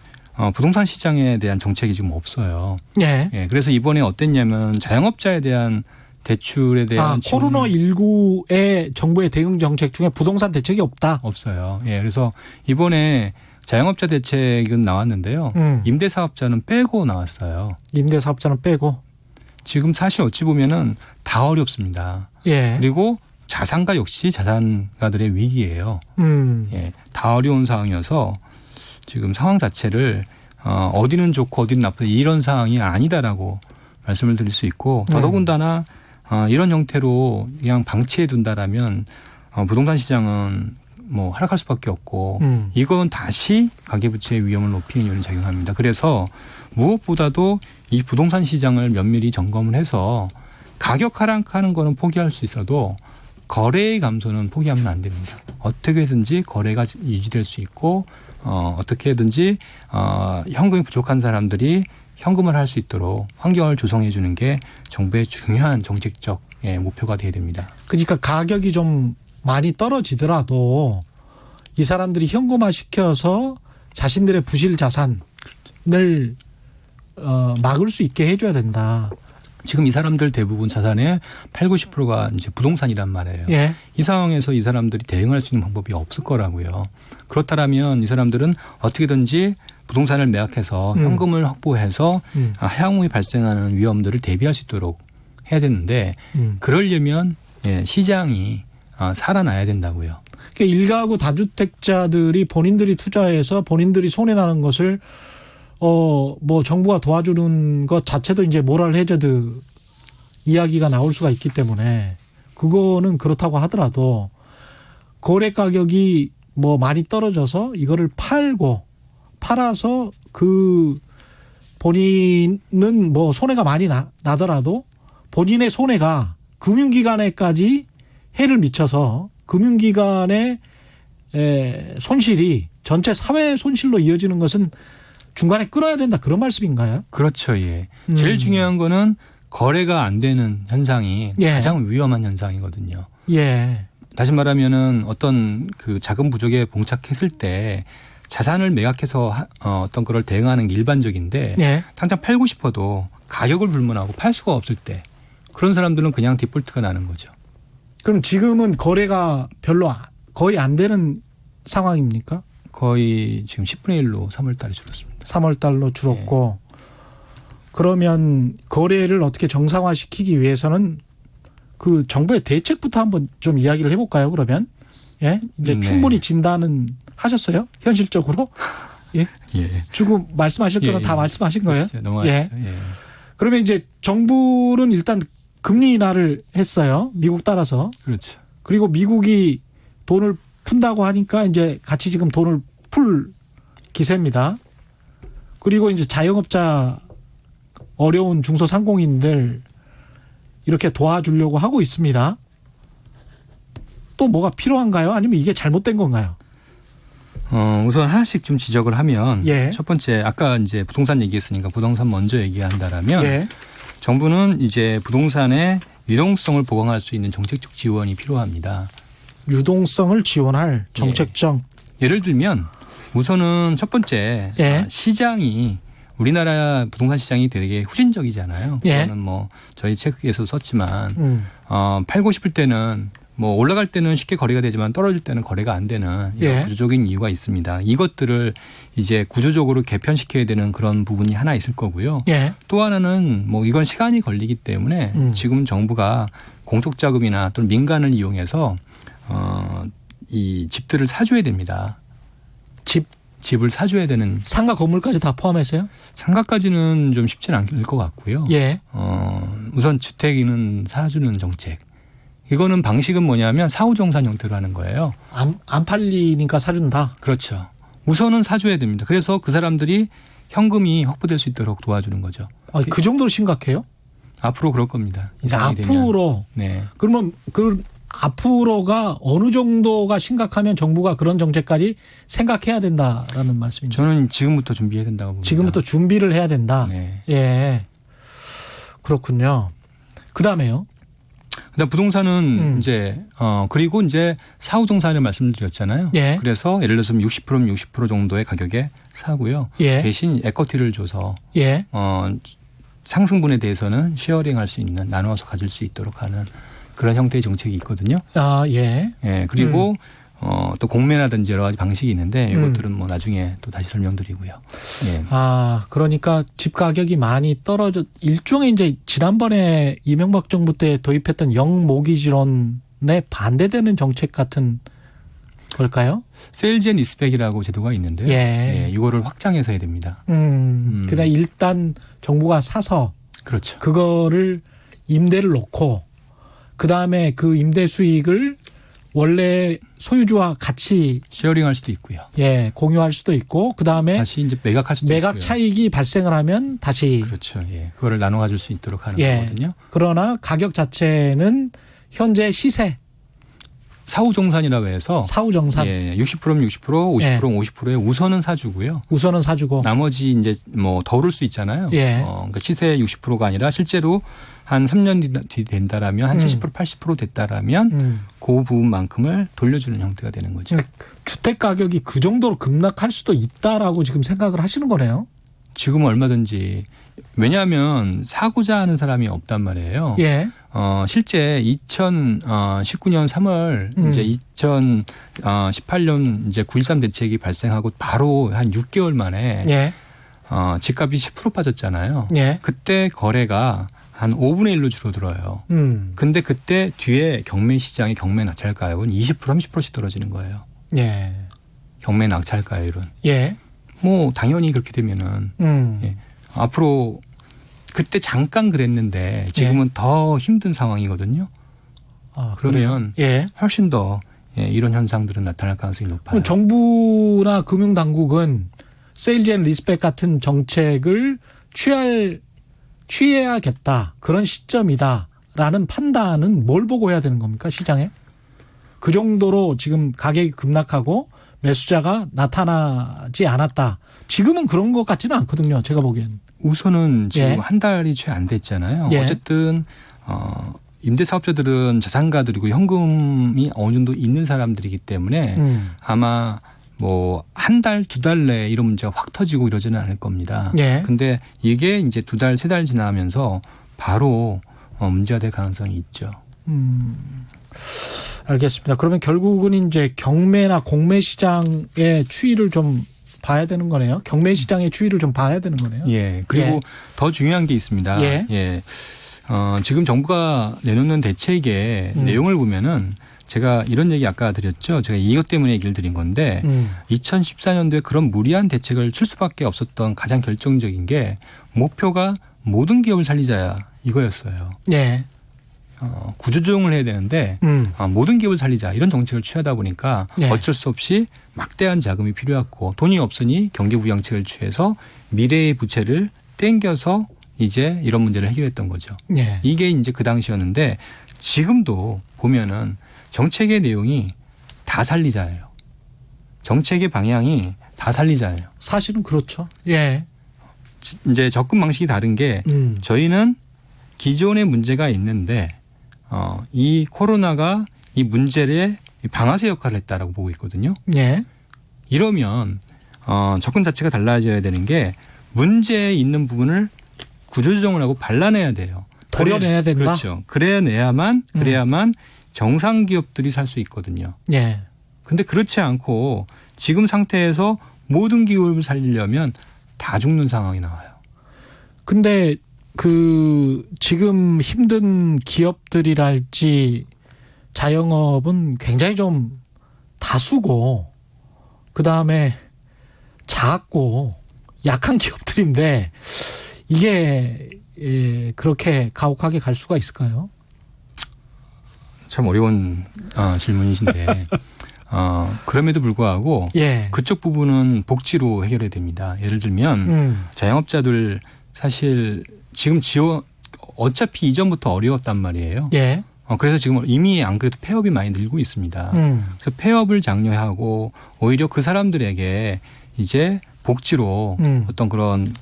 부동산 시장에 대한 정책이 지금 없어요. 예. 예, 그래서 이번에 어땠냐면 자영업자에 대한 대출에 대한 코로나19의 정부의 대응 정책 중에 부동산 대책이 없다. 없어요. 예, 그래서 이번에 자영업자 대책은 나왔는데요. 임대사업자는 빼고 나왔어요. 임대사업자는 빼고. 지금 사실 어찌 보면은 다 어렵습니다. 예. 그리고 자산가 역시 자산가들의 위기예요. 예, 다 어려운 상황이어서 지금 상황 자체를 어디는 좋고 어디는 나쁘다 이런 상황이 아니다라고 말씀을 드릴 수 있고 더더군다나 이런 형태로 그냥 방치해 둔다라면 부동산 시장은 뭐 하락할 수밖에 없고 이건 다시 가계부채의 위험을 높이는 요인이 작용합니다. 그래서 무엇보다도 이 부동산 시장을 면밀히 점검을 해서 가격 하락하는 거는 포기할 수 있어도 거래의 감소는 포기하면 안 됩니다. 어떻게든지 거래가 유지될 수 있고 어떻게든지 현금이 부족한 사람들이 현금을 할 수 있도록 환경을 조성해 주는 게 정부의 중요한 정책적 목표가 돼야 됩니다. 그러니까 가격이 좀 많이 떨어지더라도 이 사람들이 현금화 시켜서 자신들의 부실 자산을 막을 수 있게 해줘야 된다. 지금 이 사람들 대부분 자산의 80~90%가 이제 부동산이란 말이에요. 예. 이 상황에서 이 사람들이 대응할 수 있는 방법이 없을 거라고요. 그렇다면 이 사람들은 어떻게든지 부동산을 매각해서 현금을 확보해서 향후에 발생하는 위험들을 대비할 수 있도록 해야 되는데 그러려면 시장이 살아나야 된다고요. 그러니까 일가구 다주택자들이 본인들이 투자해서 본인들이 손해나는 것을 뭐 정부가 도와주는 것 자체도 이제 모럴 해저드 이야기가 나올 수가 있기 때문에 그거는 그렇다고 하더라도 거래 가격이 뭐 많이 떨어져서 이거를 팔아서 그 본인은 뭐 손해가 많이 나더라도 본인의 손해가 금융기관에까지 해를 미쳐서 금융기관의 손실이 전체 사회 손실로 이어지는 것은 중간에 끊어야 된다 그런 말씀인가요? 그렇죠. 예. 제일 중요한 거는 거래가 안 되는 현상이 가장 위험한 현상이거든요. 예. 다시 말하면은 어떤 그 자금 부족에 봉착했을 때 자산을 매각해서 어떤 거를 대응하는 게 일반적인데 당장 팔고 싶어도 가격을 불문하고 팔 수가 없을 때 그런 사람들은 그냥 디폴트가 나는 거죠. 그럼 지금은 거래가 별로 거의 안 되는 상황입니까? 거의 지금 10분의 1로 3월 달에 줄었습니다. 3월 달로 줄었고 그러면 거래를 어떻게 정상화시키기 위해서는 그 정부의 대책부터 한번 좀 이야기를 해볼까요? 그러면 예, 이제 네. 충분히 진단은 하셨어요? 현실적으로? 예. 예. 지금 말씀하실 거는 예, 다 예. 말씀하신 거예요? 넘어가시죠. 예. 그러면 이제 정부는 일단 금리 인하를 했어요. 미국 따라서. 그렇죠. 그리고 미국이 돈을 푼다고 하니까 이제 같이 지금 돈을 풀 기세입니다. 그리고 이제 자영업자 어려운 중소상공인들 이렇게 도와주려고 하고 있습니다. 또 뭐가 필요한가요? 아니면 이게 잘못된 건가요? 우선 하나씩 좀 지적을 하면 예. 첫 번째 아까 이제 부동산 얘기했으니까 부동산 먼저 얘기한다라면 예. 정부는 이제 부동산의 유동성을 보강할 수 있는 정책적 지원이 필요합니다. 유동성을 지원할 정책적. 예를 들면 우선은 첫 번째 예. 시장이 우리나라 부동산 시장이 되게 후진적이잖아요. 예. 그거는 뭐 저희 책에서 썼지만 팔고 싶을 때는 뭐 올라갈 때는 쉽게 거래가 되지만 떨어질 때는 거래가 안 되는 이런 예. 구조적인 이유가 있습니다. 이것들을 이제 구조적으로 개편시켜야 되는 그런 부분이 하나 있을 거고요. 예. 또 하나는 뭐 이건 시간이 걸리기 때문에 지금 정부가 공적 자금이나 또는 민간을 이용해서 이 집들을 사줘야 됩니다. 집을 사줘야 되는 상가 건물까지 다 포함해서요? 상가까지는 좀 쉽지는 않을 것 같고요. 예. 우선 주택이는 사주는 정책. 이거는 방식은 뭐냐면 사후정산 형태로 하는 거예요. 안 팔리니까 사준다. 그렇죠. 우선은 사줘야 됩니다. 그래서 그 사람들이 현금이 확보될 수 있도록 도와주는 거죠. 그 정도로 심각해요? 앞으로 그럴 겁니다. 이제 이상이 앞으로. 되면. 네. 그러면 그 앞으로가 어느 정도가 심각하면 정부가 그런 정책까지 생각해야 된다라는 말씀이죠. 저는 지금부터 준비해야 된다고 봅니다. 지금부터 준비를 해야 된다. 네. 예. 그렇군요. 그다음에요. 그다음 부동산은 이제 그리고 이제 사후정산을 말씀드렸잖아요. 예. 그래서 예를 들어서 60%면 60% 정도의 가격에 사고요. 예. 대신 에쿼티를 줘서 예. 상승분에 대해서는 쉐어링할 수 있는 나누어서 가질 수 있도록 하는 그런 형태의 정책이 있거든요. 아, 예. 예. 그리고 또 공매라든지 여러 가지 방식이 있는데 이것들은 뭐 나중에 또 다시 설명드리고요. 예. 아, 그러니까 집 가격이 많이 떨어져 일종의 이제 지난번에 이명박 정부 때 도입했던 영모기지론에 반대되는 정책 같은 걸까요? 세일즈 앤 리스펙이라고 제도가 있는데요. 예. 이거를 확장해서 해야 됩니다. 그다음 일단 정부가 사서 그렇죠. 그거를 임대를 놓고 그다음에 그 임대 수익을 원래 소유주와 같이 쉐어링할 수도 있고요. 예, 공유할 수도 있고 그다음에 다시 이제 매각할 수도 매각 있고요. 차익이 발생을 하면 다시 그렇죠. 예. 그거를 나눠 가질 수 있도록 하는 예. 거거든요. 그러나 가격 자체는 현재 시세 사후정산이라고 해서 사후정산 예, 60%면 60%, 50%면 예. 50%에 우선은 사주고요. 우선은 사주고 나머지 이제 뭐 더 오를 수 있잖아요. 예. 그러니까 시세 60%가 아니라 실제로 한 3년 뒤 된다라면 한 70% 80% 됐다라면 그 부분만큼을 돌려주는 형태가 되는 거죠. 주택 가격이 그 정도로 급락할 수도 있다라고 지금 생각을 하시는 거네요. 지금은 얼마든지 왜냐하면 사고자 하는 사람이 없단 말이에요. 예. 실제 2019년 3월 이제 2018년 이제 9.13 대책이 발생하고 바로 한 6개월 만에 예. 집값이 10% 빠졌잖아요. 예. 그때 거래가 한 5분의 1로 줄어들어요. 근데 그때 뒤에 경매 시장의 경매 낙찰 가율은 20% 30%씩 떨어지는 거예요. 예. 경매 낙찰 가율은. 예. 뭐 당연히 그렇게 되면은 예. 앞으로 그때 잠깐 그랬는데 지금은 더 힘든 상황이거든요. 아, 그러면 예. 훨씬 더 이런 현상들은 나타날 가능성이 높아요. 그럼 정부나 금융당국은 세일즈 앤 리스펙 같은 정책을 취해야겠다. 그런 시점이다라는 판단은 뭘 보고 해야 되는 겁니까? 시장에? 그 정도로 지금 가격이 급락하고 매수자가 나타나지 않았다. 지금은 그런 것 같지는 않거든요. 제가 보기엔. 우선은 지금 예. 한 달이 채 안 됐잖아요. 예. 어쨌든 임대사업자들은 자산가들이고 현금이 어느 정도 있는 사람들이기 때문에 아마 뭐 한 달, 두 달 내에 이런 문제가 확 터지고 이러지는 않을 겁니다. 예. 근데 이게 이제 두 달, 세 달 지나면서 바로 문제가 될 가능성이 있죠. 알겠습니다. 그러면 결국은 이제 경매나 공매 시장의 추이를 좀 봐야 되는 거네요. 경매 시장의 추이를 좀 봐야 되는 거네요. 예. 그리고 더 중요한 게 있습니다. 예. 지금 정부가 내놓는 대책의 내용을 보면은 제가 이런 얘기 아까 드렸죠. 제가 이것 때문에 얘기를 드린 건데 2014년도에 그런 무리한 대책을 출 수밖에 없었던 가장 결정적인 게 목표가 모든 기업을 살리자 이거였어요. 예. 구조조정을 해야 되는데 모든 기업을 살리자 이런 정책을 취하다 보니까 어쩔 수 없이 막대한 자금이 필요했고 돈이 없으니 경제부양책을 취해서 미래의 부채를 땡겨서 이제 이런 문제를 해결했던 거죠. 이게 이제 그 당시였는데 지금도 보면은 정책의 내용이 다 살리자예요. 정책의 방향이 다 살리자예요. 사실은 그렇죠. 예. 이제 접근 방식이 다른 게 저희는 기존의 문제가 있는데 이 코로나가 이 문제의 방아쇠 역할을 했다라고 보고 있거든요. 예. 이러면 접근 자체가 달라져야 되는 게 문제에 있는 부분을 구조조정을 하고 발라내야 돼요. 도려내야 된다. 그렇죠. 그래야만 정상 기업들이 살 수 있거든요. 예. 근데 그렇지 않고 지금 상태에서 모든 기업을 살리려면 다 죽는 상황이 나와요. 근데 지금 힘든 기업들이랄지 자영업은 굉장히 좀 다수고 그다음에 작고 약한 기업들인데 이게 그렇게 가혹하게 갈 수가 있을까요? 참 어려운 질문이신데 그럼에도 불구하고 그쪽 부분은 복지로 해결해야 됩니다. 예를 들면 자영업자들 사실 지금 어차피 이전부터 어려웠단 말이에요. 그래서 지금 이미 안 그래도 폐업이 많이 늘고 있습니다. 그래서 폐업을 장려하고 오히려 그 사람들에게 이제 복지로 어떤 그런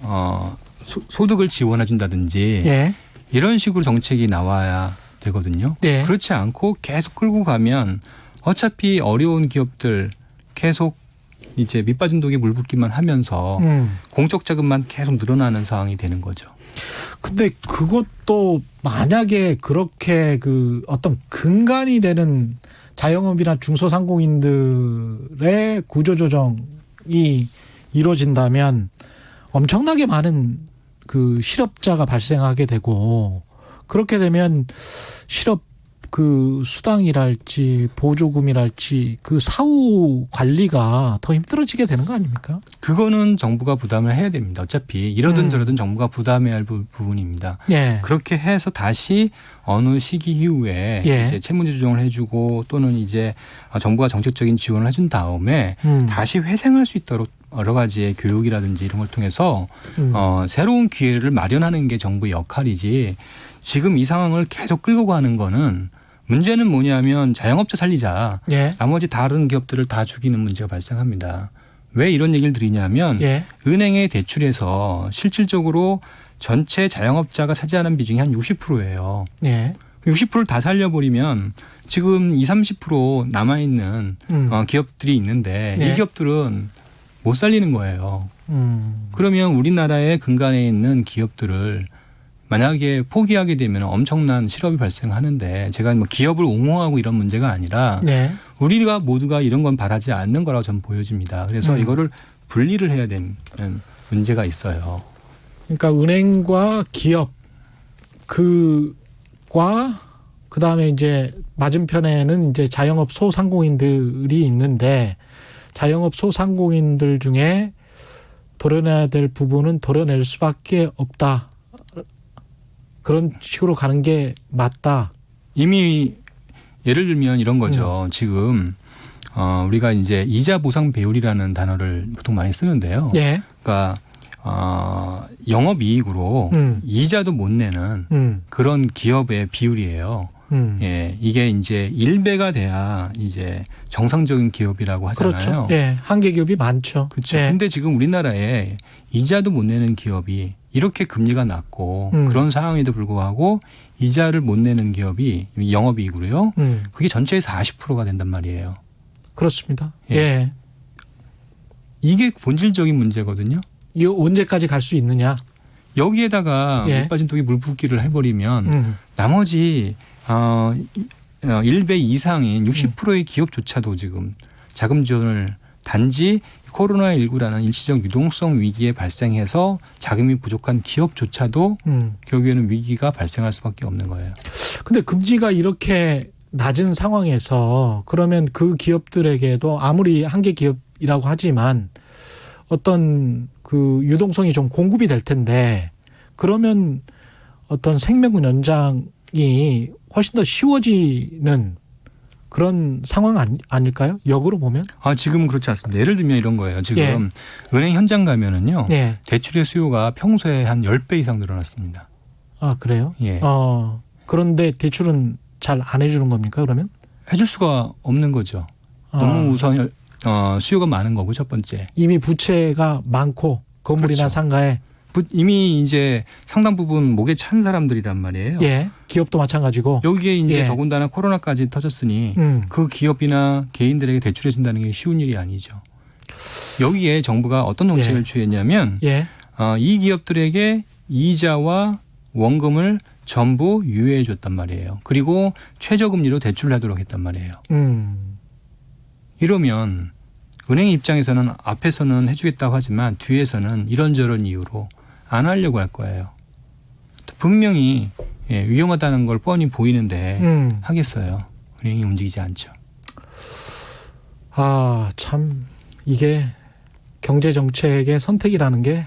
소득을 지원해 준다든지 이런 식으로 정책이 나와야 되거든요. 그렇지 않고 계속 끌고 가면 어차피 어려운 기업들 계속 이제 밑빠진 독에 물 붓기만 하면서 공적 자금만 계속 늘어나는 상황이 되는 거죠. 근데 그것도 만약에 그렇게 어떤 근간이 되는 자영업이나 중소상공인들의 구조조정이 이루어진다면 엄청나게 많은 실업자가 발생하게 되고 그렇게 되면 실업 수당이랄지 보조금이랄지 사후 관리가 더 힘들어지게 되는 거 아닙니까? 그거는 정부가 부담을 해야 됩니다. 어차피 이러든 저러든 정부가 부담해야 할 부분입니다. 그렇게 해서 다시 어느 시기 이후에 이제 채무제 조정을 해주고 또는 이제 정부가 정책적인 지원을 해준 다음에 다시 회생할 수 있도록 여러 가지의 교육이라든지 이런 걸 통해서 새로운 기회를 마련하는 게 정부의 역할이지 지금 이 상황을 계속 끌고 가는 거는 문제는 뭐냐면 자영업자 살리자. 나머지 다른 기업들을 다 죽이는 문제가 발생합니다. 왜 이런 얘기를 드리냐면 은행에 대출해서 실질적으로 전체 자영업자가 차지하는 비중이 한 60%예요. 60%를 다 살려버리면 지금 20, 30% 남아있는 기업들이 있는데 이 기업들은 못 살리는 거예요. 그러면 우리나라의 근간에 있는 기업들을 만약에 포기하게 되면 엄청난 실업이 발생하는데 제가 기업을 옹호하고 이런 문제가 아니라 우리가 모두가 이런 건 바라지 않는 거라고 저는 보여집니다. 그래서 이거를 분리를 해야 되는 문제가 있어요. 그러니까 은행과 기업 그다음에 이제 맞은편에는 이제 자영업 소상공인들이 있는데 자영업 소상공인들 중에 도려내야 될 부분은 도려낼 수밖에 없다. 그런 식으로 가는 게 맞다. 이미 예를 들면 이런 거죠. 지금 우리가 이제 이자 보상 배율이라는 단어를 보통 많이 쓰는데요. 그러니까 영업이익으로 이자도 못 내는 그런 기업의 비율이에요. 이게 이제 1배가 돼야 이제 정상적인 기업이라고 하잖아요. 그렇죠. 한계 기업이 많죠. 그렇죠. 근데 지금 우리나라에 이자도 못 내는 기업이 이렇게 금리가 낮고 그런 상황에도 불구하고 이자를 못 내는 기업이 영업이익으로요. 그게 전체의 40%가 된단 말이에요. 그렇습니다. 이게 본질적인 문제거든요. 이거 언제까지 갈 수 있느냐. 여기에다가 밑빠진 독에 물 붓기를 해버리면 나머지 1배 이상인 60%의 기업조차도 지금 자금 지원을 단지 코로나19라는 일시적 유동성 위기에 발생해서 자금이 부족한 기업조차도 결국에는 위기가 발생할 수밖에 없는 거예요. 근데 금지가 이렇게 낮은 상황에서 그러면 그 기업들에게도 아무리 한계 기업이라고 하지만 어떤 그 유동성이 좀 공급이 될 텐데 그러면 어떤 생명군 연장이 훨씬 더 쉬워지는 그런 상황 아닐까요? 역으로 보면? 지금은 그렇지 않습니다. 예를 들면 이런 거예요. 지금 은행 현장 가면은요. 대출의 수요가 평소에 한 10배 이상 늘어났습니다. 아, 그래요? 예. 그런데 대출은 잘 안 해주는 겁니까, 그러면? 해줄 수가 없는 거죠. 너무 우선 수요가 많은 거고, 첫 번째. 이미 부채가 많고 건물이나 그렇죠. 상가에 이미 이제 상당 부분 목에 찬 사람들이란 말이에요. 예. 기업도 마찬가지고. 여기에 이제 더군다나 코로나까지 터졌으니 그 기업이나 개인들에게 대출해 준다는 게 쉬운 일이 아니죠. 여기에 정부가 어떤 정책을 취했냐면 이 기업들에게 이자와 원금을 전부 유예해 줬단 말이에요. 그리고 최저금리로 대출을 하도록 했단 말이에요. 이러면 은행 입장에서는 앞에서는 해주겠다고 하지만 뒤에서는 이런저런 이유로 안 하려고 할 거예요. 분명히 위험하다는 걸 뻔히 보이는데 하겠어요. 은행이 움직이지 않죠. 참 이게 경제정책의 선택이라는 게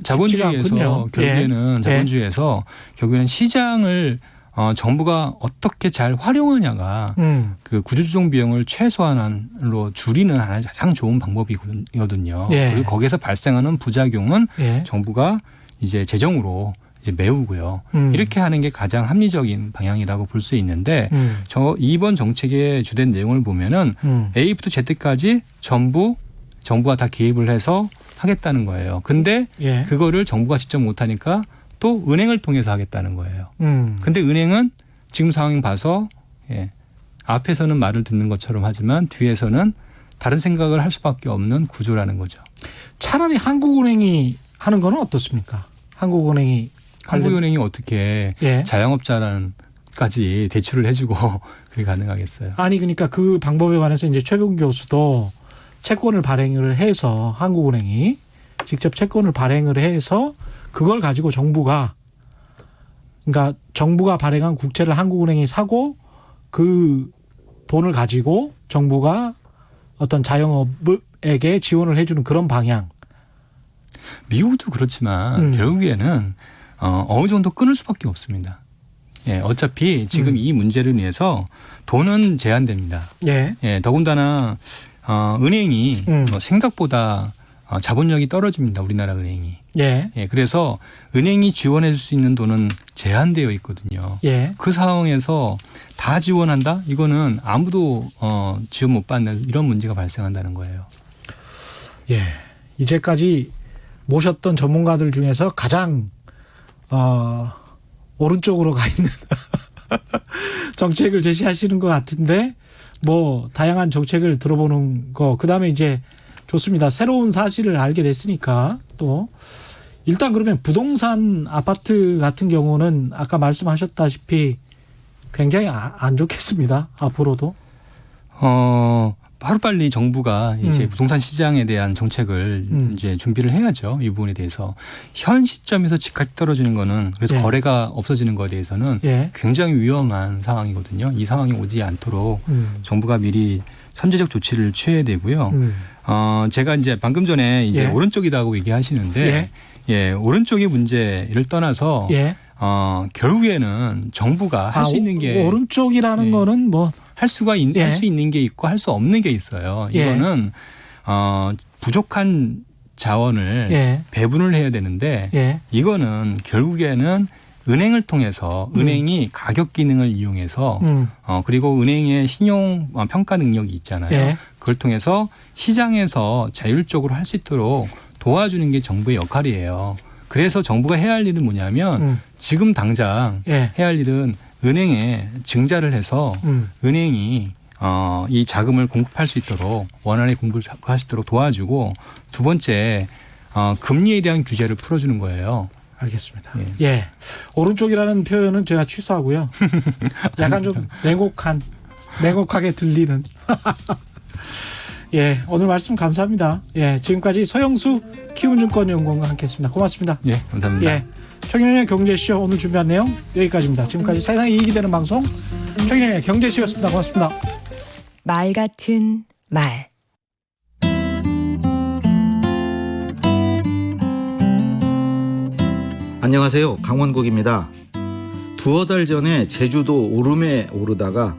자본주의에서 결국에는 자본주의에서 결국에는 시장을 정부가 어떻게 잘 활용하냐가 그 구조조정 비용을 최소한으로 줄이는 가장 좋은 방법이거든요. 그리고 거기서 발생하는 부작용은 정부가 이제 재정으로 이제 메우고요. 이렇게 하는 게 가장 합리적인 방향이라고 볼 수 있는데 이번 정책의 주된 내용을 보면은 A부터 Z까지 전부 정부가 다 개입을 해서 하겠다는 거예요. 근데 그거를 정부가 직접 못하니까 또 은행을 통해서 하겠다는 거예요. 근데 은행은 지금 상황 봐서 앞에서는 말을 듣는 것처럼 하지만 뒤에서는 다른 생각을 할 수밖에 없는 구조라는 거죠. 차라리 한국은행이 하는 거는 어떻습니까? 한국은행이 어떻게 자영업자까지 대출을 해주고 그게 가능하겠어요? 아니 그러니까 그 방법에 관해서 이제 최근 교수도 채권을 발행을 해서 한국은행이 직접 채권을 발행을 해서 그걸 가지고 정부가 발행한 국채를 한국은행이 사고 그 돈을 가지고 정부가 어떤 자영업에게 지원을 해주는 그런 방향. 미국도 그렇지만 결국에는 어느 정도 끊을 수밖에 없습니다. 어차피 지금 이 문제를 인해서 돈은 제한됩니다. 더군다나 은행이 생각보다 자본력이 떨어집니다. 우리나라 은행이. 그래서 은행이 지원해 줄 수 있는 돈은 제한되어 있거든요. 그 상황에서 다 지원한다? 이거는 아무도 지원 못 받는 이런 문제가 발생한다는 거예요. 이제까지 모셨던 전문가들 중에서 가장 오른쪽으로 가 있는 정책을 제시하시는 것 같은데 뭐 다양한 정책을 들어보는 거 그다음에 이제 좋습니다. 새로운 사실을 알게 됐으니까 또 일단 그러면 부동산 아파트 같은 경우는 아까 말씀하셨다시피 굉장히 안 좋겠습니다. 앞으로도. 하루빨리 정부가 이제 부동산 시장에 대한 정책을 이제 준비를 해야죠. 이 부분에 대해서. 현 시점에서 집값이 떨어지는 거는 그래서 거래가 없어지는 거에 대해서는 굉장히 위험한 상황이거든요. 이 상황이 오지 않도록 정부가 미리 선제적 조치를 취해야 되고요. 제가 이제 방금 전에 이제 오른쪽이라고 얘기하시는데 오른쪽의 문제를 떠나서 결국에는 정부가 할 수 있는 게 오른쪽이라는 거는 뭐 할 수 있는 게 있고 할 수 없는 게 있어요. 이거는 부족한 자원을 배분을 해야 되는데 이거는 결국에는 은행을 통해서 은행이 가격 기능을 이용해서 그리고 은행의 신용 평가 능력이 있잖아요. 그걸 통해서 시장에서 자율적으로 할 수 있도록 도와주는 게 정부의 역할이에요. 그래서 정부가 해야 할 일은 뭐냐면 지금 당장 해야 할 일은 은행에 증자를 해서 은행이 이 자금을 공급할 수 있도록 원활하게 공급할 수 있도록 도와주고 두 번째 금리에 대한 규제를 풀어주는 거예요. 알겠습니다. 오른쪽이라는 표현은 제가 취소하고요. 약간 좀 냉혹하게 들리는. 예, 오늘 말씀 감사합니다. 예, 지금까지 서영수 키움증권연구원과 함께했습니다. 고맙습니다. 예, 감사합니다. 예, 최경영의 경제쇼 오늘 준비한 내용 여기까지입니다. 지금까지 세상에 이익이 되는 방송 최경영의 경제쇼였습니다. 고맙습니다. 말 같은 말. 안녕하세요. 강원국입니다. 두어 달 전에 제주도 오름에 오르다가